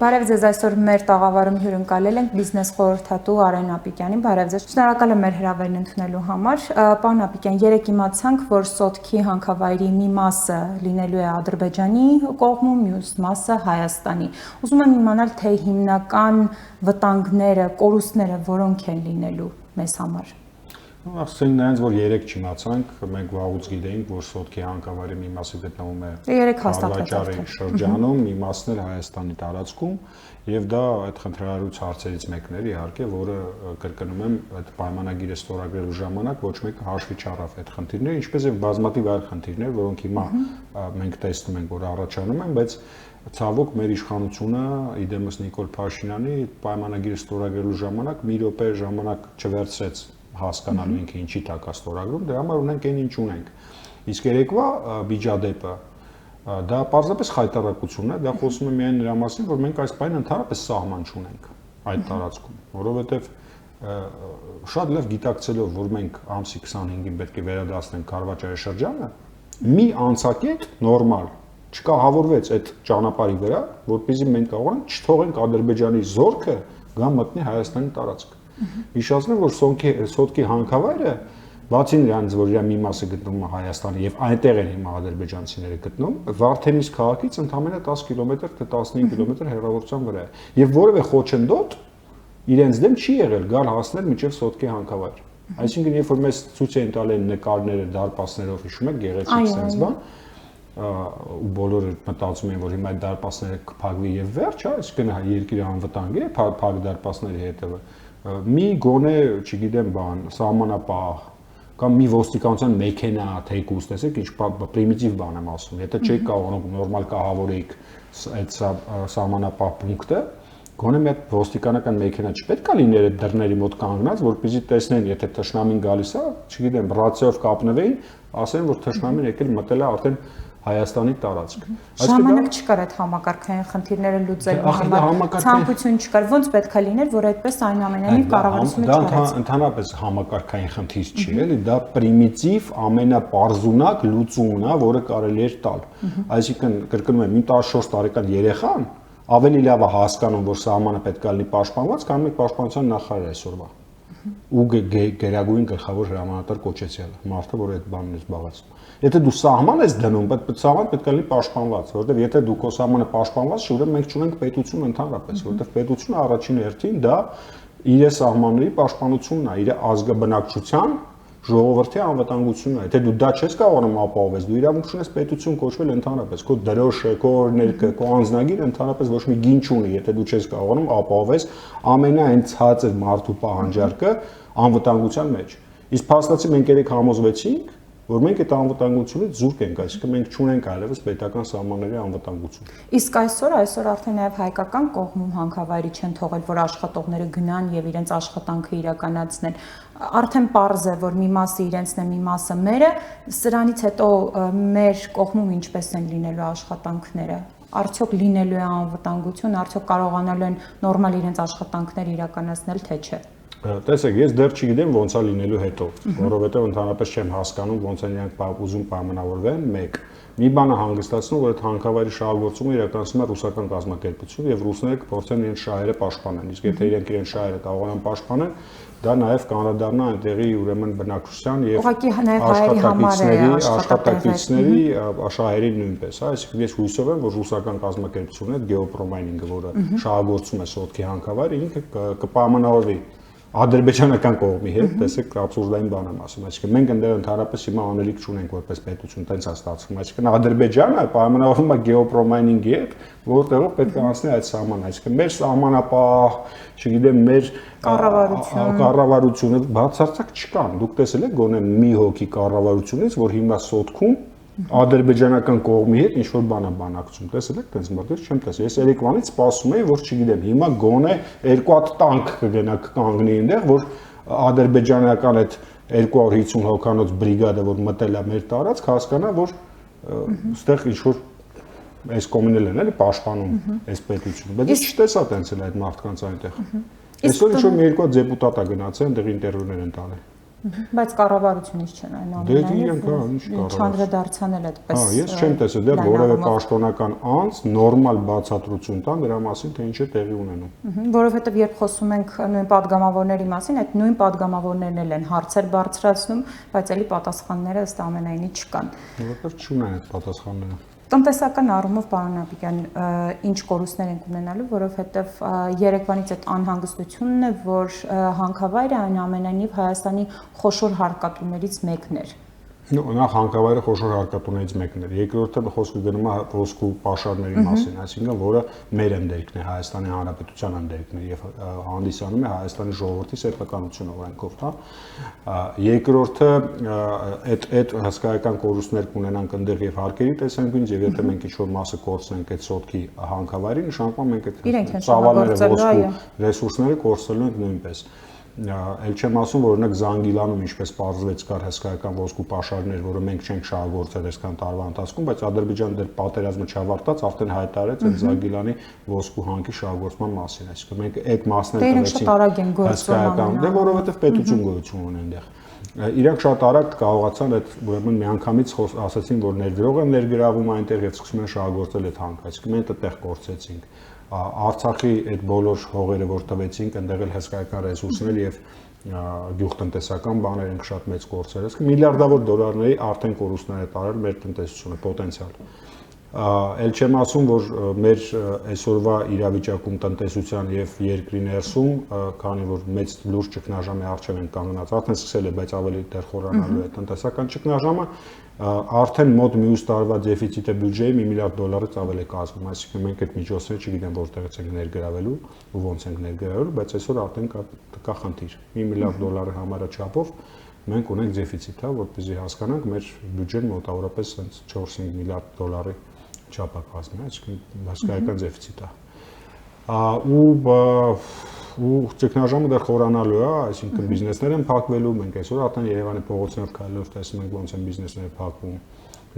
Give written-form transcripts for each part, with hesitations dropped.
Բարև ձեզ, այսօր մեր տաղավարում հյուրընկալել ենք բիզնես խորհրդատու Արեն Ապիկյանին, բարև ձեզ։ Շնորհակալ եմ մեր հրավերն ընդունելու համար։ Պարոն Ապիկյան, երեկ իմացանք, որ Սոտքի հանքավայրի մի մասը լինելու է Ադրբեջանի կողմում, մյուս մասը Հայաստանի։ Ուզում եմ իմանալ, թե հիմնական վտանգները, կորուստները որոնք են լինելու մեզ համար։ Ասենք նրանց, որ երեք չիմացանք, մենք վաղուց գիտեինք, որ Սոտքի հանքավայրի մի մասը գտնվում է Խարվաճարի շրջանում, մի մասն էլ Հայաստանի տարածքում, եւ դա այդ խնդրահարույց հարցերից մեկն էր, իհարկե, որը կրկնում եմ, այդ պայմանագիրը ստորագրելու ժամանակ ոչ մեկը հաշվի չառավ այդ խնդիրները, ինչպես եւ բազմաթիվ այլ խնդիրներ, որոնք հիմա մենք տեսնում ենք, որ առաջանում են, բայց ցավոք մեր իշխանությունը իդեմս Նիկոլ Փաշինյանի պայմանագիրը ստորագրելու ժամանակ մի րոպե ժամանակ չվերցրեց հասկանալու ինքը ինչի տակ է ստորագրում, դրա համար ունենք այն ինչ ունենք։ Իսկ երեկվա միջադեպը դա պարզապես խայտարակություն է, դա խոսում է միայն նրա մասին, որ մենք այս բանը ընդհանրապես սահման չունենք այդ տարածքում, որովհետև շատ լավ գիտակցելով, որ մենք ամսի 25-ին պետք է վերադասնենք Խարվաճարի շրջանը, մի անցակետ նորմալ չկահավորվեց այդ ճանապարհի վրա, որպեսզի մենք կարողանանք չթողենք Ադրբեջանի զորքը գա մտնի Հայաստանի տարածք։ Հիշեցնեմ, որ Սոտքի հանքավայրը բացի նրանից, որ իր մի մասը գտնվում է Հայաստանի եւ այնտեղ են հիմա ադրբեջանցիները գտնում, Վարդենիս քաղաքից ընդամենը 10 կիլոմետր թե 15 կիլոմետր հեռավորության վրա է։ Եվ որևէ խոչընդոտ իրենց դեմ չի եղել գալ հասնել մինչև Սոտքի հանքավայր։ Այսինքն, երբ որ մեզ ցույց էին տալի նկարները դարպասներով, հիշում եք, գեղեցիկ sense բան, ու բոլորը մտածում են, որ հիմա այդ դարպասները կփակվի եւ վերջ, այսինքն երկիրը անվտանգ է, փակ դարպասների հետևը։ Մի գոնե, չգիտեմ, բան, սահմանապահ կամ մի ոստիկանության մեքենա թեկուզ, տեսեք, ինչ պրիմիտիվ բան եմ ասում։ Եթե չեք կարողանում նորմալ կահավորեիք այդ սահմանապահ պունկտը, գոնե մի հատ ոստիկանական մեքենա չպետք է լիներ այդ դռների մոտ կանգնած, որպեսզի տեսնեն, եթե թշնամին գալիս է, չգիտեմ, ռացիայով կապնվեին, ասեն, որ թշնամին եկել մտել է արդեն Հայաստանի տարածք։ Ժամանակ չկար այդ համակարգային խնդիրները լուծելու համար, ցանկություն չկար, ոնց պետք է լիներ, որ այդպես այնուամենայնիվ կառավարությունը չարեց։ Դա ընդհանրապես համակարգային խնդիր չի, էլի, դա պրիմիտիվ ամենապարզունակ լուծումն է, որը կարելի էր տալ։ Այսինքն, կրկնում եմ, 14 տարեկան երեխան ավելի լավ է հասկանում, որ սահմանը պետք է լինի պաշտպանված, քան մեկ պաշտպանության նախարար այսօրվա։ Ու գերագույն գլխավոր հրամանատար կոչեցյալը, մարդը, որ այդ բանն է զբաղեցնում։ Եթե դու սահման ես դնում, սահման պետք է լինի պաշտպանված, որովհետև եթե դու քո սահմանը պաշտպանված չի, ուրեմն մենք չունենք պետություն ընդհանրապես, որովհետև պետությունը առաջին հերթին դա իր սահմանների պաշտպանությունն է, իր ազգաբնակչության ժողովրդի անվտանգությունն է։ Եթե դու դա չես կարողանում ապահովել, դու իրավունք չունես պետություն կոչվել ընդհանրապես, քո դրոշը, քո օրինակը, քո անձնագիրը ընդհանրապես ոչ մի գին չունի, եթե դու չես կարողանում ապահովել ամենայն ցածր մարդու պահանջարկը անվտանգության մեջ։ Իսկ փաստացի մենք երեք համոզվեցինք, որ մենք այդ անվտանգությունից զուրկ ենք, այսինքն մենք չունենք այլևս պետական սահմանների անվտանգություն։ Իսկ այսօր արդեն նաև հայկական կողմում հանքավայրի չեն թողել, որ աշխատողները գնան եւ իրենց աշխատանքը իրականացնեն։ Արդեն պարզ է, որ մի մասը իրենցն է, մի մասը մերը, սրանից հետո մեր կողմում ինչպես են լինելու աշխատանքները։ Արդյոք լինելու է անվտանգություն, արդյոք կարողանալու են նորմալ իրենց աշխատանքները իրականացնել, թե չէ։ Տեսեք, ես դեռ չգիտեմ ոնց է լինելու հետո, որովհետև ընդհանրապես չեմ հասկանում ոնց են իրենք ուզում պայմանավորվեն, մեկ։ Մի բանը հանգստացնում, որ այդ հանքավայրի շահագործումը իրականացնում է ռուսական կազմակերպություն եւ ռուսները կփորձեն իրենց շահերը պաշտպանել։ Իսկ եթե իրենք իրենց շահերը կարողանան պաշտպանել, դա նաեւ կանրադառնա այնտեղի ուրեմն բնակչության եւ աշխատակիցների շահերի նույնպես, այսինքն ես հույսով եմ, որ ռուսական կազմակերպությունը այդ գեոպրոմայնինգը, որը շահագործում է Սոտքի հանքավայրը, ինքը կպայմանավորվի ադրբեջանական կողմի հետ, տեսեք, աբսուրդային բան եմ ասում, այսինքն մենք այնտեղ ընդհանրապես հիմա անելիք չունենք որպես պետություն, տենց է ստացվում, այսինքն Ադրբեջանը պայմանավորվում է գեոպրոմայնինգի հետ, որտեղով պետք է անցնի այդ սահմանը, այսինքն մեր սահմանապահ, չգիտեմ, մեր կառավարությունը բացարձակ չկան, դուք տեսել եք գոնե մի հոգի կառավարությունից, որ հիմա Սոտքում ադրբեջանական կողմի հետ ինչ որ բան է բանակցում, տեսել եք, տենց մտածել չեմ տեսել, ես երեկվանից սպասում եի, որ չգիտեմ, հիմա գոնե երկու հատ տանկ կգնա կանգնի այնտեղ, որ ադրբեջանական այդ 250 հոգանոց բրիգադը, որ մտել է մեր տարածք, հասկանա, որ այստեղ ինչ որ այս կոմունել են, էլի պաշտպանում այս պետությունը, բայց ես չտեսա տենց էլ այդ մարդկանց այնտեղ։ Այսօր ինչ որ մի երկու դեպուտատ է գնացել, այնտեղ ինտերվյուներ են տալի։ Բայց կառավարությունից չեն այնուամենայնիվ չանդրադարձանել այդպես։ Հա, ես չեմ տեսել դեռ որևէ պաշտոնական անձ նորմալ բացատրություն տան դրա մասին, թե ինչ է տեղի ունենում։ Որովհետև երբ խոսում ենք նույն падգամավորների մասին, այդ նույն падգամավորներն էլ են հարցեր բարձրացնում, բայց էլի պատասխանները ըստ ամենայնի չկան։ Որովհետև չունեն այդ պատասխանները։ Տնտեսական առումով պարոն Ապիկյան, ինչ կորուստներ ենք ունենալու, որովհետև երեկվանից այդ անհանգստությունն է, որ հանքավայրը այնուամենայնիվ Հայաստանի խոշոր հարկատուներից մեկն էր։ Նախ հանքավայրը խոշոր հարկատուներից մեկն էր։ Երկրորդը խոսքը գնում է ոսկու պաշարների մասին, այսինքն որը մեր ընդերքն է, Հայաստանի Հանրապետության ընդերքն է եւ հանդիսանում է Հայաստանի ժողովրդի սեփականությունը օրենքով, հա։ Երկրորդը այդ հսկայական կորուստներ կունենանք ընդեղ եւ հարկերի տեսանկյունից եւ եթե մենք ինչ-որ մասը կորցնենք այդ սոտքի հանքավայրի, նշանակում մենք այդ ծավալները ոսկու ռեսուրսները կորցնելու ենք նույնպես։ Էլ չեմ ասում, որ օրինակ Զանգիլանում ինչպես պարզվեց կար հսկայական ոսկու պաշարներ, որը մենք չենք շահագործել այսքան տարվա ընթացքում, բայց Ադրբեջանը դեռ պատերազմը չավարտած արդեն հայտարարեց այդ Զանգիլանի ոսկու հանքի շահագործման մասին, այսինքն մենք այդ մասն էլ տվեցինք հսկայական, դե որովհետև պետություն գոյություն ունի այնտեղ։ Իրանք շատ արագ կարողացան այդ ուրեմն միանգամից ասացին, որ ներդրող են ներգրավում այնտեղ եւ սկսում են շահագործել այդ հանքը, այսինքն մենք այդտեղ կորցեցինք։ Արցախի այդ բոլոր հողերը, որ տվեցինք, այնտեղ էլ հսկայական ռեսուրսներ եւ գյուղտնտեսական բաներ ենք շատ մեծ կորցրել։ Իսկ միլիարդավոր դոլարների արդեն կորուստներ է տարել մեր տնտեսությունը պոտենցիալ։ Էլ չեմ ասում, որ մեր այսօրվա իրավիճակում տնտեսության եւ երկրի ներսում, քանի որ մեծ լուրջ ճգնաժամի առջև են կանգնած, արդեն սկսել է, բայց ավելի դեռ խորանալու է տնտեսական ճգնաժամը, արդեն մոտ մյուս տարվա դեֆիցիտը բյուջեի $1 միլիարդից ավել է կազմում, այսինքն մենք այդ միջոցները չգիտեմ որտեղից ենք ներգրավելու ու ոնց ենք ներգրավելու, բայց այսօր արդեն կա խնդիր։ $1 միլիարդ համարաչափով մենք ունենք դեֆիցիտ, հա, որպեսզի հասկանանք, մեր բյուջեն մոտավորապես 4-5 միլիարդ դոլարի չափ է կազմում, այսինքն հսկայական դեֆիցիտ է։ Ու ճգնաժամը դեռ խորանալու է, այսինքն բիզնեսներ են փակվելու, մենք այսօր արդեն Երևանի փողոցներով քայլելով տեսնում ենք ոնց են բիզնեսները փակվում,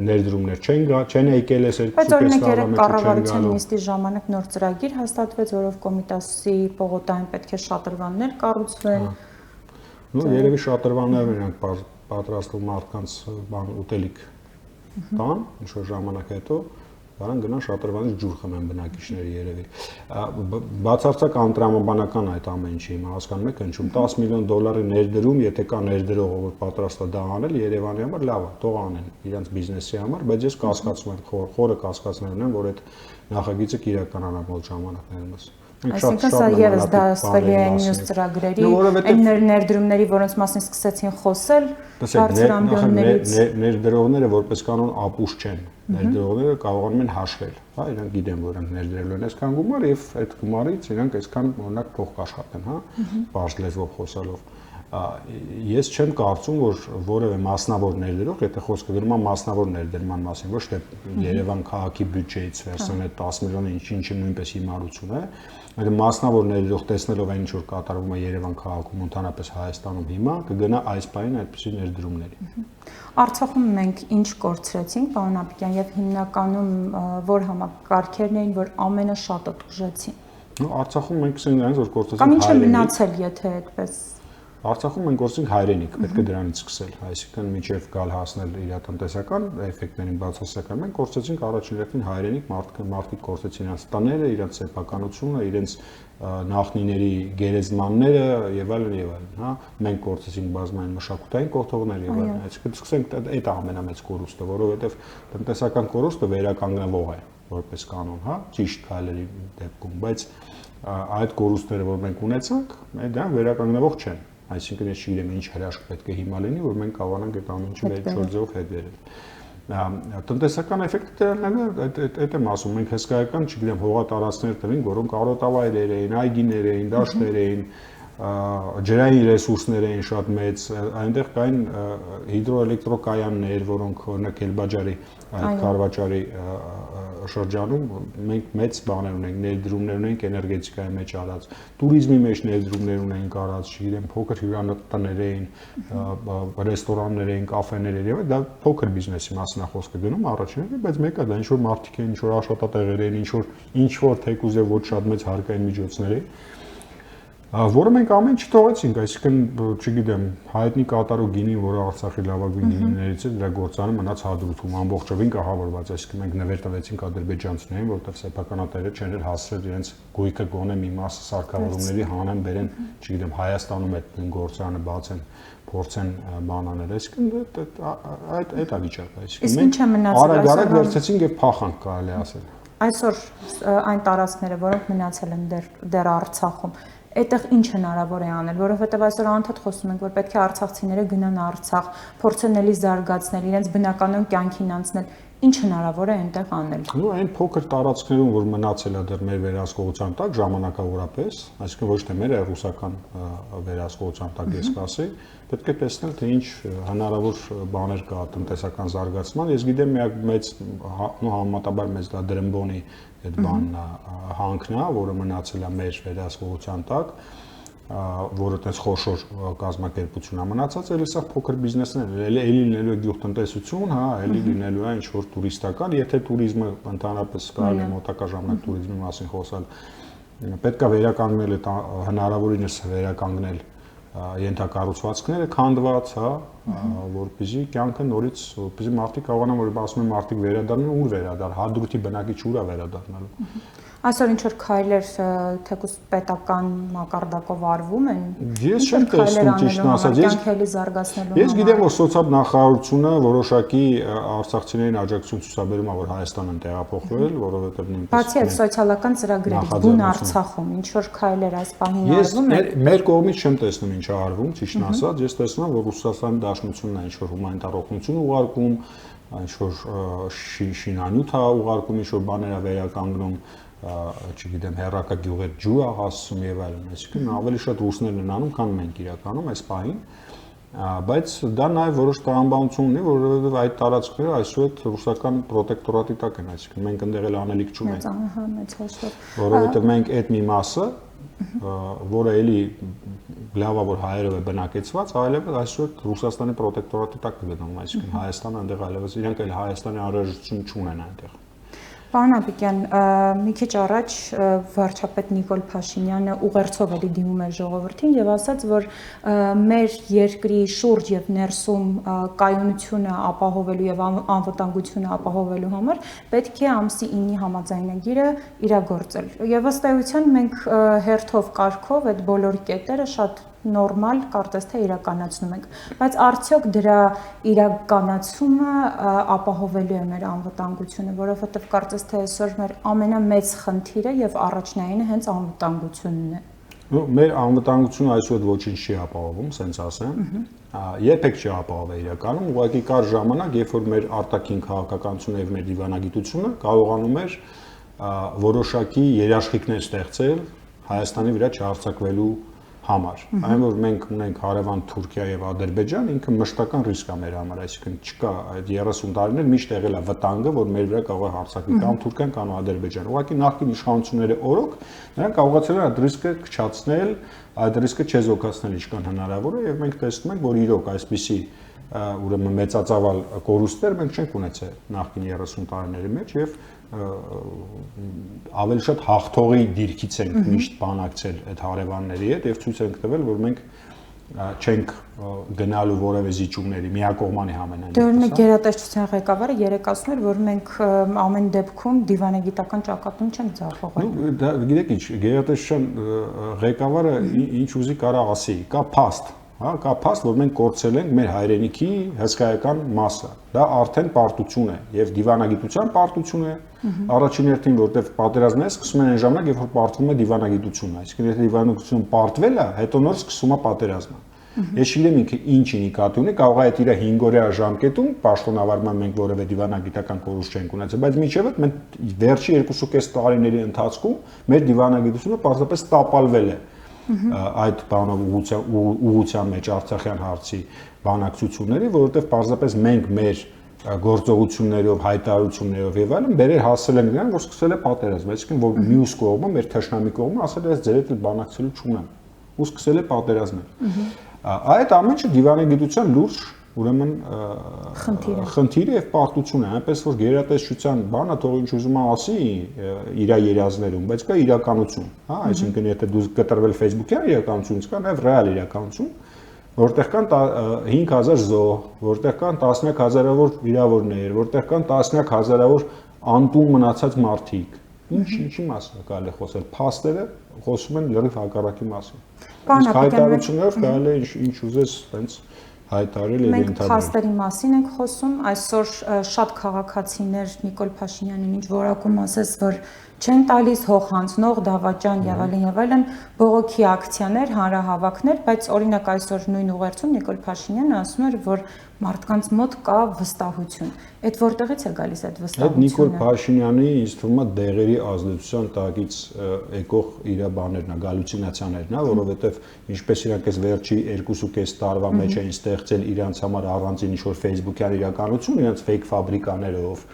ներդրումներ չեն եկել այս Բայց օրինակ երեք կառավարության նիստի ժամանակ նոր ծրագիր հաստատվեց, որով Կոմիտասի պողոտային պետք է շատրվաններ կառուցվեն։ Երևի շատրվաններն իրանք պատրաստում մարդկանց ուտելիք տան, ինչ-որ ժամանակ հետո Դարան գնան շատրվանից ջուր խմեն բնակիչները երևի։ Բացարձակ անտրամաբանական այդ ամեն ինչը հիմա հասկանում եք, հնչում $10 միլիոն ներդրում, եթե կա ներդրող, որ պատրաստ է դա անել, Երևանի համար լավ է, թող անեն իրանց բիզնեսի համար, բայց ես կասկածում եմ, խորը կասկածներ ունեմ, որ այդ նախագիծը կիրականանա մոտ ժամանակներում։ Այսինքն սա եւս դասվելի է մյուս ծրագրերի, այն ներդրումների, որոնց մասին սկսեցին խոսել, բարձր ամբիոններից։ Ներդրողները որպես կանոն ապուշ չեն։ Ներդրողները կարողանում են հաշվել, հա, իրանք գիտեն, որ իրանք ներդրելու են այսքան գումար եւ այդ գումարից իրանք այսքան օրինակ փող կաշխատեն, հա, բարձ լեզվով խոսալով։ Ես չեմ կարծում, որ որևէ մասնավոր ներդրող, եթե խոսքը գնում է մասնավոր ներդրման մասին, ոչ թե Երևան քաղաքի բյուջեից վերցնել այդ 10 միլիոնը, ինչը նույնպես հիմարություն է, այդ մասնավոր ներդրող տեսնելով այն ինչ որ կատարվում է Երևան քաղաքում, ընդհանրապես Հայաստանում հիմա, կգնա այս բանին այդպիսի ներդրումների։ Արցախում մենք ինչ կորցրեցինք, պարոն Ապիկյան, եւ հիմնականում որ համակարգերն էին, որ ամենաշատը տուժեցին։ Արցախում մենք ասենք նրանց որ կորցրեցինք Կամ ինչ է մնացել, եթե այդպես Արցախում մենք գործենք հայրենիք, պետք է դրանից սկսել, այսինքն մինչև գալ հասնել իր տնտեսական էֆեկտներին բացասական, մենք գործեցինք առաջին հերթին հայրենիք, մարդիկ գործեցին իրենց տները, իրենց սեփականությունը, իրենց նախնիների գերեզմանները եւ այլն, հա, մենք գործեցինք բազմային մշակութային կողթողներ եւ այլն, այսինքն սկսենք այդ ամենամեծ կորուստը, որովհետեւ տնտեսական կորուստը վերականգնվող է որպես կանոն, հա, ճիշտ քայլերի դեպքում, բայց այդ կորուստները, որ մենք ունեցանք, դրանք վերականգնվող չեն։ Այսինքն ես չգիտեմ ինչ հրաշք պետք է հիմա լինի, որ մենք կարողանանք այդ ամեն ինչը մեր չորձով հետ բերել։ Տնտեսական էֆեկտը այդ եմ ասում, մենք հսկայական, չգիտեմ, հողատարածքներ տվինք, որոնք արոտավայրեր էին, այգիներ էին, դաշտեր էին, ջրային ռեսուրսներ էին շատ մեծ, այնտեղ կային հիդրոէլեկտրոկայաններ, որոնք օրինակ Էլբաջարի, Քարվաճարի շրջանում մենք մեծ բաներ ունենք, ներդրումներ ունենք էներգետիկայի մեջ արած, туриզմի մեջ ներդրումներ ունենք արած, չգիտեմ, փոքր հյուրանոցներ էին, ռեստորաններ էին, կաֆեներ էին, եւ դա փոքր բիզնեսի մասին է խոսքը գնում առաջինը, բայց մեկը դա ինչ որ մարդիկ էին, ինչ որ աշխատատեղեր էին, ինչ որ թեկուզ եւ ոչ շատ մեծ հարկային միջոցներ էին։ որը մենք ամեն չթողեցինք, այսինքն, չգիտեմ, հայտնի կատարող գինին, որը Արցախի լավագույն գինիներից է, դրա գործարանը մնաց Հադրութում, ամբողջովին կահավորված, այսինքն մենք նվեր տվեցինք ադրբեջանցիներին, որովհետև սեփականատերերը չեն հասցրել իրենց գույքը գոնե մի մաս սարքավորումների հանեն, բերեն, չգիտեմ, Հայաստանում այդ գործարանը բացեն, փորձեն բան անել, այսինքն այդ է վիճակը, այսինքն մենք արագ վերցեցինք եւ փախանք, կարելի ասել։ Այսօր այն տարածքները, որոնք մնացել են դեռ Արցախում, այդտեղ ինչ հնարավոր է անել, որովհետև այսօր անդադ խոսում ենք, որ պետք է արցախցիները գնան Արցախ, փորձեն էլի զարգացնել, իրենց բնականոն կյանքին անցնել, ինչ հնարավոր է այնտեղ անել։ Ու այն փոքր տարածքներում, որ մնացել է դեռ մեր վերահսկողության տակ ժամանակավորապես, այսինքն ոչ թե մեր ռուսական վերահսկողության տակ ես կասեի, պետք է տեսնել, թե ինչ հնարավոր բաներ կա տնտեսական զարգացման։ Ես գիտեմ, միակ մեծ համեմատաբար մեծ դա Դրամբոնի այդ բանն հանքն է, որը մնացել է մեր վերահսկողության տակ, որը այդպես խոշոր կազմակերպություն է մնացած, էլի սա փոքր բիզնեսներ, էլի լինելու է գյուղատնտեսություն, հա, էլի լինելու է ինչ որ տուրիստական, եթե туриզմը ընդհանրապես կարելի է մոտակա ժամանակ туриզմի մասին խոսալ, պետք է վերականգնել այդ հնարավորինս վերականգնել ենթակառուցվածքները քանդված, հա, որպեսզի կյանքը նորից, որպեսզի մարդիկ կարողանան, որ ասում են մարդիկ վերադառնան, ուր վերադառ, Հադրութի բնակիչ ուր է վերադառնալու։ Այսօր ինչ որ քայլեր թեկուզ պետական մակարդակով արվում են։ Ես չեմ տեսնում ճիշտն ասած, ես գիտեմ, որ սոցիալ-նախարարությունը որոշակի արցախցիներին աջակցություն ցուցաբերում է, որ Հայաստան են տեղափոխվել, որովհետև նույնպես բացի այդ սոցիալական ծրագրերից բուն Արցախում ինչ որ քայլեր այս պահին արվում են։ Ես մեր կողմից չեմ տեսնում ինչ է արվում, ճիշտն ասած, ես տեսնում եմ, որ Ռուսաստանի Դաշնությունն է ինչ որ հումանիտար օգնություն ուղարկում, ինչ որ շինանյութ է ուղարկում, ինչ որ բաներ է վերականգնում, չգիտեմ, հերրակա գյուղեր ջուր է հասցում եւ այլն, այսինքն ավելի շատ ռուսներն են անում, քան մենք իրականում այս պահին, բայց դա նաեւ որոշ տրամաբանություն ունի, որովհետեւ այդ տարածքները այսօր ռուսական պրոտեկտորատի տակ են, այսինքն մենք ընդեղ էլ անելիք չունենք, որովհետեւ մենք այդ մի մասը, որը էլի լավա որ հայերով է բնակեցված, այլևս այսօր Ռուսաստանի պրոտեկտորատի տակ գտնվում, այսինքն Հայաստանը այնտեղ այլևս իրենք էլ Հայաստանի անհրաժեշտություն չունեն այնտեղ։ Պարոն Ապիկյան, մի քիչ առաջ վարչապետ Նիկոլ Փաշինյանը ուղերձով էլի դիմում էր ժողովրդին եւ ասաց, որ մեր երկրի շուրջ եւ ներսում կայունությունը ապահովելու եւ անվտանգությունը ապահովելու համար պետք է ամսի 9-ի համաձայնագիրը իրագործել։ Եվ ըստ էության մենք հերթով կարգով այդ բոլոր կետերը շատ նորմալ կարծես թե իրականացնում ենք, բայց արդյոք դրա իրականացումը ապահովելու է մեր անվտանգությունը, որովհետև կարծես թե այսօր մեր ամենամեծ խնդիրը եւ առաջնայինը հենց անվտանգությունն է։ Մեր անվտանգությունը այսօր ոչինչ չի ապահովում, ասենց ասեմ, երբեք չի ապահովել իրականում, ուղղակի կար ժամանակ, երբ որ մեր արտաքին քաղաքականությունը եւ մեր դիվանագիտությունը կարողանում էր որոշակի երաշխիքներ ստեղծել Հայաստանի վրա չհարձակվելու համար, այն որ մենք ունենք հարևան Թուրքիա եւ Ադրբեջան, ինքը մշտական ռիսկ է մեր համար, այսինքն չկա այդ 30 տարիներ միշտ եղել է վտանգը, որ մեր վրա կարող է հարձակվի կամ Թուրքիան կամ Ադրբեջանը։ Ուղղակի նախկին իշխանությունները օրոք նրանք կարողացել են այդ ռիսկը քչացնել, այդ ռիսկը չեզոքացնել ինչքան հնարավոր է եւ մենք տեսնում ենք, որ իրոք այսպիսի ուրեմն մեծածավալ կորուստներ մենք չենք ունեցել նախկին 30 տարիների մեջ եւ ավելի շատ հաղթողի դիրքից ենք միշտ բանակցել այդ հարևանների հետ եւ ցույց ենք տվել, որ մենք չենք գնալու որևէ զիջումների միակողմանի համենայն դեպքում։ Դեռ գերատեսչության ղեկավարը երեք ասում էր, որ մենք ամեն դեպքում դիվանագիտական ճակատում չենք ձախողել։ Դա գիտեք ինչ, գերատեսչության ղեկավարը ինչ ուզի կարա ասի, կա փաստ, հա, կա փաստ, որ մենք կորցրել ենք մեր հայրենիքի հսկայական մասը։ Դա արդեն պարտություն է եւ դիվանագիտության պարտություն է։ Առաջին հերթին, որտեղ պատերազմները սկսում են այն ժամանակ, երբ որ պարտվում է դիվանագիտությունը, այսինքն եթե դիվանագիտությունը պարտվել է, հետո նոր սկսում է պատերազմը։ Ես չգիտեմ ինքը ինչի նկատի ունի, կարող է այդ իր 5-օրյա ժամկետում պաշտոնավարման մենք որևէ դիվանագիտական կորուստ չենք ունեցել, բայց միջև այդ մենք վերջի 2.5 տարիների ընթացքում մեր դիվանագիտությունը պարզապես տապալվել է այդ բանով ուղղության մեջ Արցախյան հարցի բանակցությունների, որովհետև պարզապես մենք մեր գործողություններով, հայտարարություններով եւ այլն բերեր հասել են նրան, որ սկսել է պատերազմ, այսինքն որ մյուս կողմը, մեր թշնամի կողմը ասել է, ձեր հետ բանակցելու չունեմ, ու սկսել է պատերազմել։ Այդ ամենը դիվանագիտության լուրջ ուրեմն խնդիրը եւ պարտությունը, այնպես որ գերատեսչության բանը թող ինչ ուզում ասի իր երազներում, բայց կա իրականություն, հա, այսինքն եթե դու կտրվել Facebook-յան իրականությունից, կա նաեւ ռեալ իրականություն, որտեղ կան 5000 զոհ, որտեղ կան 11000-ավոր վիրավորներ, որտեղ կան 10000-ավոր անտուն մնացած մարդիկ։ Ինչի մասին է կարելի խոսել։ Փաստերը խոսում են լրիվ հակառակի մասին։ Իսկ հայտարարություններով կարելի է ինչ ուզես տենց հայտարարել եւ ընդհանրել։ Մենք փաստերի մասին ենք խոսում, այսօր շատ քաղաքացիներ Նիկոլ Փաշինյանին ինչ որակում ասես, որ չեն տալիս հող հանձնող դավաճան եւ այլն բողոքի ակցիաներ, հանրահավաքներ, բայց օրինակ այսօր նույն ուղերձում Նիկոլ Փաշինյանը ասում էր, որ մարդկանց մոտ կա վստահություն։ Այդ որտեղից է գալիս այդ վստահությունը։ Այդ Նիկոլ Փաշինյանի ինձ թվում է դեղերի ազդեցության տակից եկող իր բաներն է, գալյուցինացիաներն է, որովհետեւ ինչպես իրանք այս վերջի 2.5 տարվա մեջ էին ստեղծել իրանց համար առանձին ինչ-որ Facebook-յան իրականություն, իրանց fake ֆաբրիկաներով,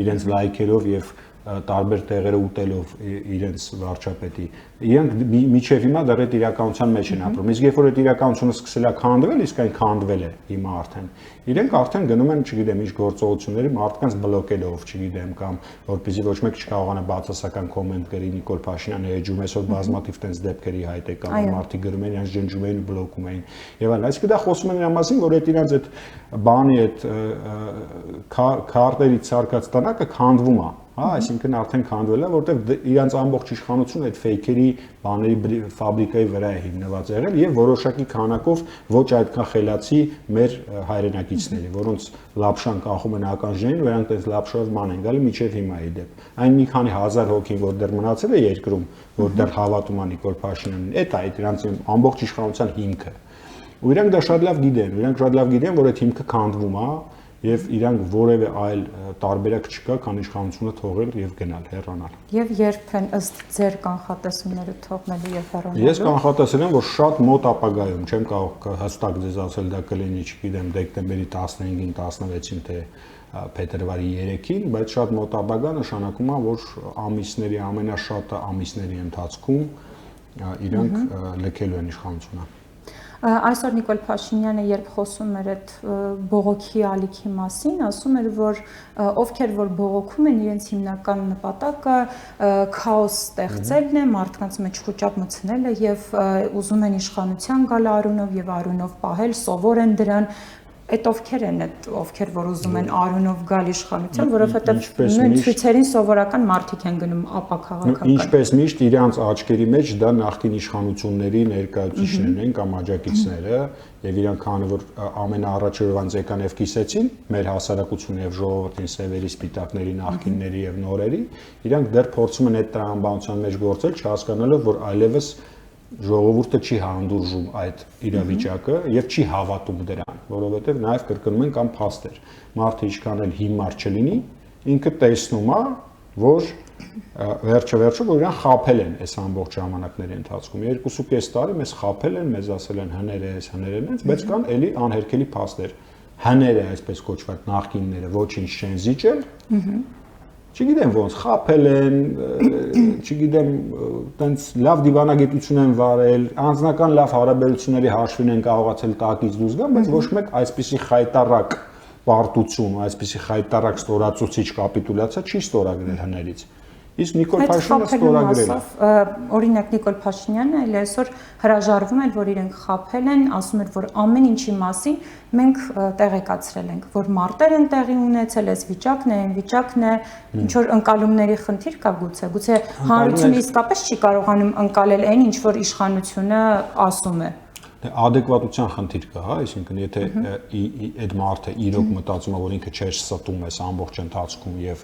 իրենց լայքերով եւ տարբեր տեղերը ուտելով իրենց վարչապետի։ Իրանք միջև հիմա դեռ այդ իրականության մեջ են ապրում։ Իսկ երբ որ այդ իրականությունը սկսել է քանդվել, իսկ այն քանդվել է հիմա արդեն։ Իրենք արդեն գնում են, չգիտեմ, ինչ գործողությունների մարդկանց բլոկելով, չգիտեմ, կամ որպեսզի ոչ մեկ չկարողանա բացասական կոմենտ գրի Նիկոլ Փաշինյանը էջում այսօր բազմաթիվ տենց դեպքերի հայտ է կամ մարդիկ գրում են, իրենց ջնջում էին ու բլոկում էին։ Եվ այլն, այսինքն դա խոսում են նրա մասին, որ այդ իրենց այդ բանի այդ քարտերի ցարկած տնակը քանդվում է։ Հա, այսինքն արդեն քանդվել է, որտեղ իրանց ամբողջ իշխանությունը այդ ֆեյքերի բաների ֆաբրիկայի վրա է հիմնված եղել եւ որոշակի քանակով ոչ այդքան խելացի մեր հայրենակիցների, որոնց լապշան կախում են ականջներին, նրանք այս լապշով ման են գալի միջև հիմա ի դեպ։ Այն մի քանի հազար հոգին, որ դեռ մնացել է երկրում, որ դեռ հավատում է Նիկոլ Փաշինյանին, այդ է այդ իրանց ամբողջ իշխանության հիմքը։ Ու իրանք դա շատ լավ գիտեն, որ այդ հիմքը քանդվում է եւ իրանք որևէ այլ տարբերակ չկա, քան իշխանությունը թողել եւ գնալ, հեռանալ։ Եվ երբ են ըստ ձեր կանխատեսումները թողնելու եւ հեռանալու։ Ես կանխատեսել եմ, որ շատ մոտ ապագայում, չեմ կարող հստակ ձեզ ասել դա կլինի, չգիտեմ, դեկտեմբերի 15-ին, 16-ին թե փետրվարի 3-ին, բայց շատ մոտ ապագա նշանակում է, որ ամիսների ամենաշատը ամիսների ընթացքում իրանք լքելու են իշխանությունը։ Այսօր Նիկոլ Փաշինյանը երբ խոսում էր այդ բողոքի ալիքի մասին, ասում էր, որ ովքեր որ բողոքում են, իրենց հիմնական նպատակը քաոս ստեղծելն է, մարդկանց մեջ խուճապ մտցնելը եւ ուզում են իշխանության գալ արունով եւ արունով պահել, սովոր են դրան։ Այդ ովքեր են, ովքեր որ ուզում են արունով գալ իշխանության, որովհետեւ նույն ցույցերին սովորական մարդիկ են գնում ապաքաղաքական։ Ինչպես միշտ իրանց աչքերի մեջ դա նախկին իշխանությունների ներկայացուցիչներն են կամ աջակիցները, եւ իրանք քանի որ ամենաառաջը ոնց եկան եւ կիսեցին մեր հասարակությունը եւ ժողովրդին սևերի սպիտակների նախկինների եւ նորերի, իրանք դեռ փորձում են այդ տրամաբանության մեջ գործել, չհասկանալով որ այլևս ժողովուրդը չի հանդուրժում այդ իրավիճակը եւ չի հավատում դրան, որովհետեւ նաեւ կրկնում են կամ փաստեր։ Մարդը ինչքան էլ հիմար չլինի, ինքը տեսնում է, որ վերջը որ իրան խափել են այս ամբողջ ժամանակների ընթացքում 2.5 տարի մեզ խափել են, մեզ ասել են հներես, բայց կան էլի անհերքելի փաստեր։ Հները, այսպես կոչված նախկինները ոչինչ չեն զիջել։ Չգիտեմ ոնց խափել են, չգիտեմ, տենց լավ դիվանագիտություն են վարել, անձնական լավ հարաբերությունների հաշվին են կարողացել տակից դուրս գալ, բայց ոչ մեկ այսպիսի խայտարակ պարտություն, այսպիսի խայտարակ ստորացուցիչ կապիտուլյացիա չի ստորագրել հներից։ Իսկ Նիկոլ Փաշինյանը ստորագրել է։ Օրինակ Նիկոլ Փաշինյանը այլ այսօր հրաժարվում է, որ իրենք խափել են, ասում էր, որ ամեն ինչի մասին մենք տեղեկացրել ենք, որ մարտեր են տեղի ունեցել, այս վիճակն է, այն վիճակն է, ինչ որ ընկալումների խնդիր կա գուցե հանրությունը իսկապես չի կարողանում ընկալել այն, ինչ որ իշխանությունը ասում է։ Adekvatության խնդիր կա, հա, այսինքն եթե այդ մարդը իրոք մտածում է, որ ինքը չէր ստում այս ամբողջ ընթացքում եւ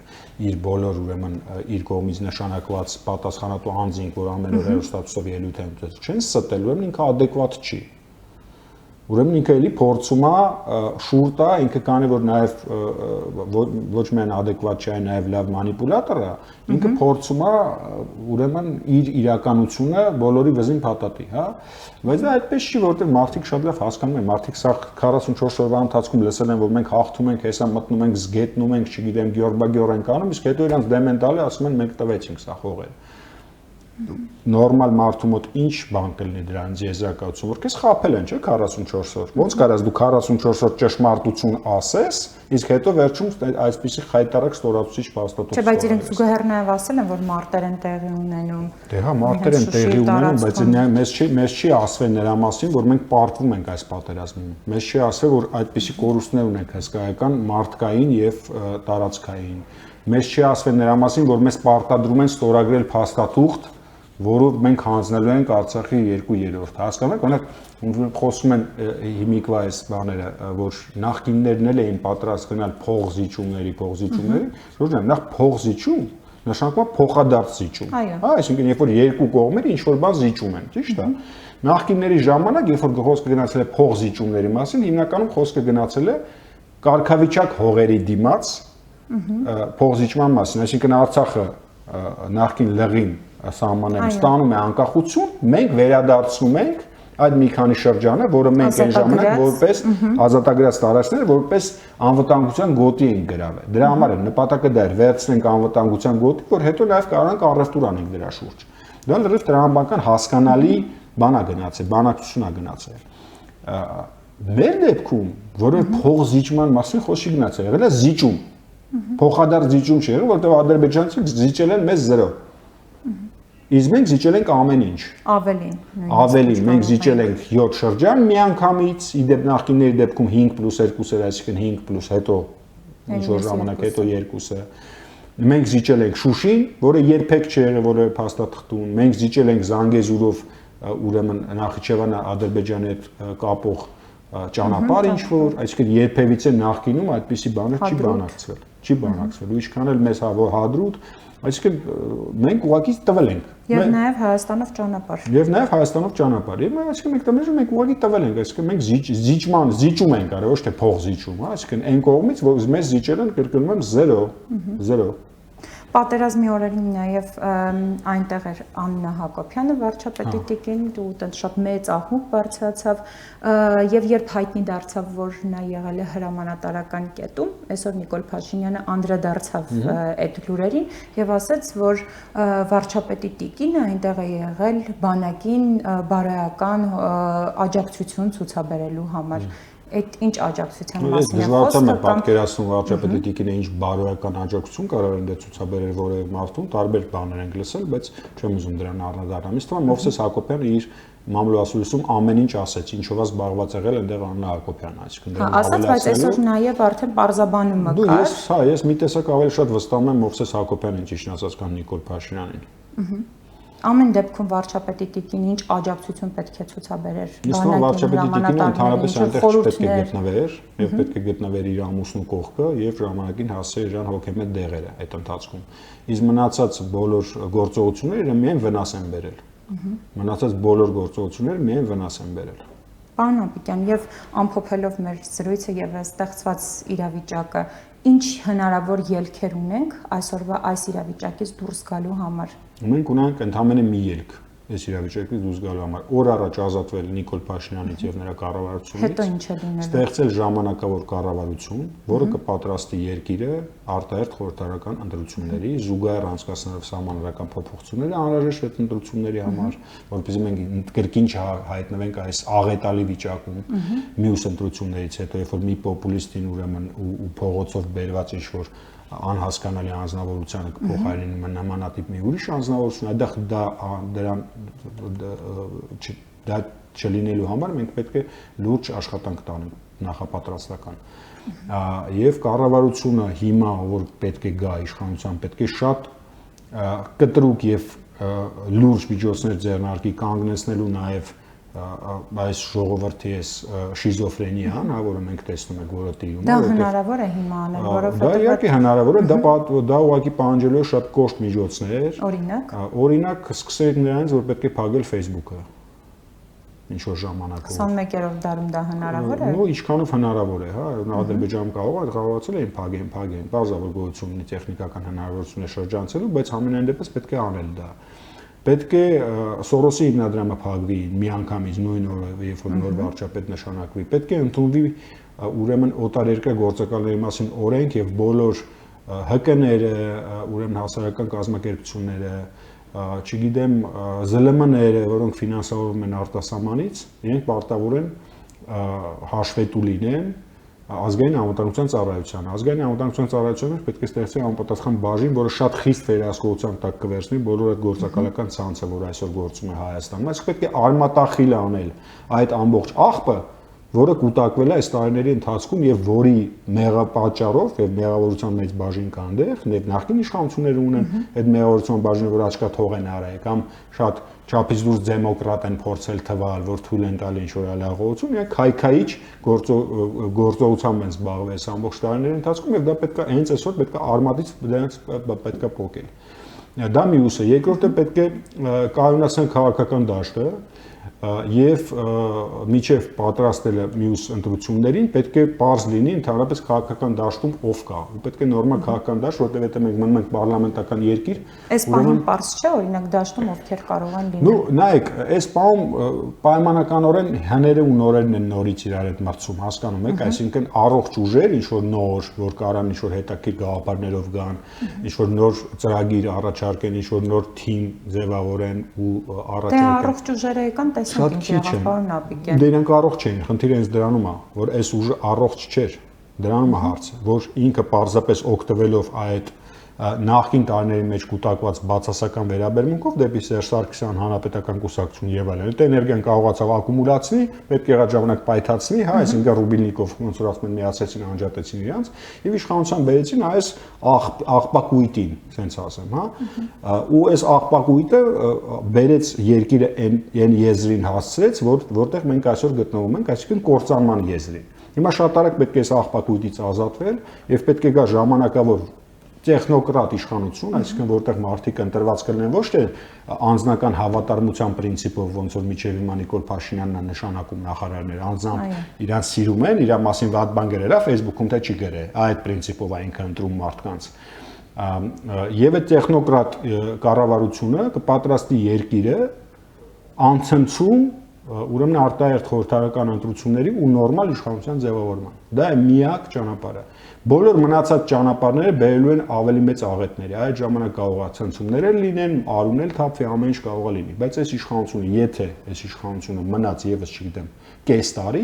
իր բոլոր ուրեմն իր կողմից նշանակված պատասխանատու անձինք, որ ամեն օր հեռուստացույցով ելույթ են տալիս, չեն ստել, ուրեմն ինքը adekvat չի։ Ուրեմն ինքը էլի փորձում է շուր տա, ինքը քանի որ նաև ոչ միայն adekvat չէ, այլ նաև լավ մանիպուլատոր է, ինքը փորձում է ուրեմն իր իրականությունը բոլորի վզին փաթաթի, հա, բայց դա այդպես չի, որովհետև մարդիկ շատ լավ հասկանում են, մարդիկ սա 44 օրվա ընթացքում լսել են, որ մենք հաղթում ենք, հեսա մտնում ենք, զգետնում ենք, չգիտեմ, գյորբագյոր ենք անում, իսկ հետո իրանց դեմենտալը ասում են մենք տվեցինք սա խողերը։ նորմալ մարդու մոտ ինչ բան կլինի դրանից եզրակացություն, որ քեզ խաբել են, չէ՞, 44 օր։ Ոնց կարաս դու 44 օր ճշմարտություն ասես, իսկ հետո վերջում այսպիսի խայտարակ ստորացուցիչ փաստաթուղթ։ Չէ, բայց իրենք զուգահեռ նաև ասել են, որ մարտեր են տեղի ունենում։ Դե հա, մարտեր են տեղի ունենում, բայց մեզ չի ասվել նրա մասին, որ մենք պարտվում ենք այս պատերազմին։ Մեզ չի ասվել, որ այդպիսի կորուստներ ունենք հսկայական մարդկային եւ տարածքային։ Մեզ չի ասվել նրա մասին, որ մեզ պարտադրում են ստորագրել փաստաթուղթ, որով մենք հանձնելու ենք Արցախի 2/3-ը։ Հասկանում եք, օրինակ խոսում են հիմիկվա այս բաները, որ նախկիններն էլ էին պատրաստ գնալ փողզիջումների, որ նախ փողզիջում նշանակում է փոխադարձ զիջում։ Հա, այսինքն երբ որ երկու կողմերը ինչ որ բան զիջում են, ճիշտ է։ Նախկինների ժամանակ, երբ որ խոսքը գնացել է փողզիջումների մասին, հիմնականում խոսքը գնացել է կարգավիճակ հողերի դիմաց փողզիջման մասին, այսինքն Արցախը նախկին լղին սահմաններում ստանում է անկախություն, մենք վերադարձնում ենք այդ մի քանի շրջանը, որը մենք այն ժամանակ որպես ազատագրած տարածքներ, որպես անվտանգության գոտի ենք գրավել։ Դրա համար էլ նպատակը դա էր վերցնենք անվտանգության գոտի, որ հետո նաև կարողանանք առևտուր անենք դրա շուրջ։ Դա լրիվ տրամաբանական հասկանալի բան է գնացել, բանակցություն է գնացել։ Մեր դեպքում, որը փողզիջման մասին խոսքի գնացել, եղել է զիջում։ Փոխադարձ զիջում չի եղել, որտեղ ադրբեջանցիները զիջել են մեզ 0։ Իսկ մենք զիջել ենք ամեն ինչ։ Ավելին, մենք զիջել ենք 7 շրջան միանգամից, իդեպ նախկինների դեպքում 5+2 էր, այսինքն 5+ հետո ինչ որ ժամանակ հետո 2-ը։ Մենք զիջել ենք Շուշին, որը երբեք չէ եղել որևէ փաստաթղթում, մենք զիջել ենք Զանգեզուրով, ուրեմն Նախիջևան Ադրբեջանի հետ կապող ճանապարհ ինչ որ, այսինքն երբևիցե նախկինում այդպիսի բաներ չի բանակցվել, ու ինչքան էլ մեզ հադրուտ, այսինքն մենք ուղղակի տվել ենք։ Եվ նաև Հայաստանով ճանապարհ։ Եվ այսինքն մենք տվել ենք ուղղակի տվել ենք, այսինքն մենք զիջում ենք արել, ոչ թե փող զիջում, հա, այսինքն այն կողմից, որ մեզ զիջել են, կրկնում եմ 0։ Պատերազմի օրերին նաև այնտեղ էր Աննա Հակոբյանը, վարչապետի տիկին, ու այդպես շատ մեծ աղմուկ բարձրացավ, եւ երբ հայտնի դարձավ, որ նա եղել է հրամանատարական կետում, այսօր Նիկոլ Փաշինյանը անդրադարձավ այդ լուրերին եւ ասաց, որ վարչապետի տիկինը այնտեղ է եղել բանակին բարոյական աջակցություն ցուցաբերելու համար։ Այդ ինչ աջակցության մասին է խոսքը։ Դժվար է պատկերացնում վարչապետի տիկինը ինչ բարոյական աջակցություն կարող են դա ցուցաբերել որևէ մարդուն, տարբեր բաներ ենք լսել, բայց չեմ ուզում դրան անդրադառնալ։ Ինձ թվում է Մովսես Հակոբյանը իր մամլոասուլիսում ամեն ինչ ասեց, ինչով է զբաղված եղել այնտեղ Աննա Հակոբյանը, այսինքն դրան ասաց, բայց այսօր նաև արդեն բարձաբանումը կար։ Ես մի տեսակ ավելի շատ վստահում եմ Մովսես Հակոբյանին, ճիշտ ասած, քան Նիկոլ Փաշինյանին։ Ամեն դեպքում վարչապետի տիկին ինչ աջակցություն պետք է ցուցաբերեր բանակին, վարչապետի տիկինը ընդհանրապես այնտեղ չպետք է գտնվեր, եւ պետք է գտնվեր իր ամուսնու կողքը եւ ժամանակին հասցեր իրան հոգեմետ դեղերը այդ ընթացքում։ Իսկ մնացած բոլոր գործողությունները միայն վնաս են բերել։ Պարոն Ապիկյան, եւ ամփոփելով մեր զրույցը եւ ստեղծված իրավիճակը, ինչ հնարավոր ելքեր ունենք այսօրվա այս իրավիճակից դուրս գալու համար։ Մենք ունենք ընդհանրապես մի ելք այս իրավիճակից դուրս գալու համար։ Օր առաջ ազատվել Նիկոլ Փաշինյանից եւ նրա կառավարությունից։ Հետո ինչ է լինելու։ Ստեղծել ժամանակավոր կառավարություն, որը կպատրաստի երկիրը արտահերթ խորհրդարական ընտրությունների, զուգահեռ անցկացնելով սահմանադրական փոփոխությունները անհրաժեշտ այդ ընտրությունների համար, որովհետեւ մենք կրկին չհայտնվենք այս աղետալի վիճակում մյուս ընտրություններից հետո, երբ որ մի պոպուլիստին ուրեմն ու փողոցով բերված ինչ որ անհասկանալի անձնավորությանը կփոխարինի նմանատիպ մի ուրիշ անձնավորություն, դա չլինելու համար մենք պետք է լուրջ աշխատանք տանենք նախապատրաստական։ Եվ կառավարությունը հիմա որ պետք է գա իշխանության, պետք է շատ կտրուկ եւ լուրջ միջոցներ ձեռնարկի կանգնեցնելու նաեւ այս ժողովրդի այս շիզոֆրենիան, որը մենք տեսնում ենք որը տիրում է։ Դա հնարավոր է հիմա անել, որովհետեւ դա իհարկե հնարավոր է, դա ուղղակի պահանջելու է շատ կոշտ միջոցներ։ Օրինակ, սկսենք նրանից, որ պետք է փակել Facebook-ը։ Ինչ որ ժամանակով։ 21-րդ դարում դա հնարավոր է։ Ու ինչքանով հնարավոր է, հա, Ադրբեջանում կարողացել էին փակեն, բազավոր գոյություն ունի տեխնիկական հնարավորություն է շրջանցելու, բայց ամենայն դեպս պետք է անել դա։ Պետք է Սորոսի հիմնադրամը փակվի միանգամից նույն օրը, երբ որ նոր վարչապետ նշանակվի։ Պետք է ընդունվի ուրեմն օտարերկրյա գործակալների մասին օրենք եւ բոլոր ՀԿ-ները, ուրեմն հասարակական կազմակերպությունները, չգիտեմ, ԶԼՄ-ները, որոնք ֆինանսավորվում են արտասահմանից, իրենք պարտավոր են հաշվետու լինեն ազգային անվտանգության ծառայության։ Ազգային անվտանգության ծառայությունը պետք է ստեղծի համապատասխան բաժին, որը շատ խիստ վերահսկողության տակ կվերցնի բոլոր այդ գործակալական ցանցը, որ այսօր գործում է Հայաստանում։ Այս պետք է արմատախիլ անել այդ ամբողջ աղբը, որը կուտակվել է այս տարիների ընթացքում եւ որի մեղապատճառով եւ մեղավորության մեծ բաժին կա այնտեղ, եւ նախկին իշխանությունները ունեն այդ մեղավորության բաժինը, որ աչքա թող են արել, կամ շատ չափից դուրս դեմոկրատ են փորձել թվալ, որ թույլ են տալի ինչ-որ հալաղողություն, եւ քայքայիչ գործողությամբ են զբաղվել այս ամբողջ տարիների ընթացքում եւ դա պետք է հենց այսօր պետք է արմատից դրանց պետք է փոկել։ Դա մյուսը, երկրորդը պետք է կայունացնել քաղաքական դաշտը եւ միջև պատրաստելը մյուս ընտրություններին պետք է պարզ լինի ընդհանրապես քաղաքական դաշտում ով կա։ Պետք է նորմալ քաղաքական դաշտ, որտեղ մենք մնում ենք պարլամենտական երկիր։ Այս պահին պարզ չէ, օրինակ դաշտում ովքեր կարող են լինել։ Ну, նայեք, այս պահում պայմանականորեն հները ու նորերն են նորից իրար հետ մրցում, հասկանում եք, այսինքն առողջ ուժեր, ինչ որ նոր, որ կարան ինչ որ հետաքրքիր գաղափարներով գան, ինչ որ նոր ծրագիր առաջարկեն, ինչ որ նոր թիմ ձևավորեն ու առաջարկեն։ Դե առողջ ուժերը եկան տեսանք ինչ եղավ, պարոն Նապիկյան։ Դե իրանք առողջ չէին, խնդիրը հենց դրանում է, որ այս ուժը առողջ չէր։ Դրանում է հարցը, որ ինքը պարզապես օգտվելով այդ նախկին տարիների մեջ կուտակված բացասական վերաբերմունքով դեպի Սերժ Սարգսյան հանրապետական կուսակցություն եւ այլն։ Այդ էներգիան կարողացավ ակումուլացնի, պետք եղած ժամանակ պայթացնի, հա, այսինքն Ռուբիլնիկով ոնց որ ասում են միացեցին, անջատեցին իրանց եւ իշխանության բերեցին այս աղբակույտին, ասենց ասեմ, հա։ Ու այս աղբակույտը բերեց երկիրը այն եզրին հասցրեց, որտեղ մենք այսօր գտնվում ենք, այսինքն կործանման եզրին։ Հիմա շատ արագ պետք է այս աղբակույտից ազատվել եւ պետք է գա ժամանակավոր տեխնոկրատ իշխանություն, այսինքն որտեղ մարդիկ ընտրված կլինեն ոչ թե անձնական հավատարմության պրինցիպով, ոնց որ միջև հիմա Նիկոլ Փաշինյանն է նշանակում նախարարներ, անձամբ իրանց սիրում են, իր մասին վատ բան գրել է Facebook-ում թե չի գրել, այդ պրինցիպով է ինքը ընտրում մարդկանց։ Եվ այդ տեխնոկրատ կառավարությունը կպատրաստի երկիրը անցնցում ուրեմն արտահերթ խորհրդարական ընտրությունների ու նորմալ իշխանության ձևավորման։ Դա է միակ ճանապարհը։ Բոլոր մնացած ճանապարհները բերելու են ավելի մեծ աղետների։ Այդ ժամանակ կարող է ցնցումներ լինեն, արունել թափվի, ամեն ինչ կարող է լինի, բայց այս իշխանությունը, եթե այս իշխանությունը մնաց եւս, չգիտեմ, կես տարի,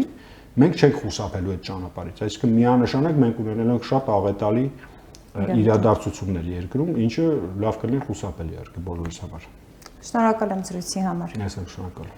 մենք չենք խուսափելու այդ ճանապարհից։ Այսինքն միանշանակ մենք ունենալու ենք շատ աղետալի իրադարձություններ երկրում, ինչը լավ կլինի խուսափելի է բոլորիս համար։ Շնորհակալ եմ զրույցի համար։ Ես եմ շնորհակալ։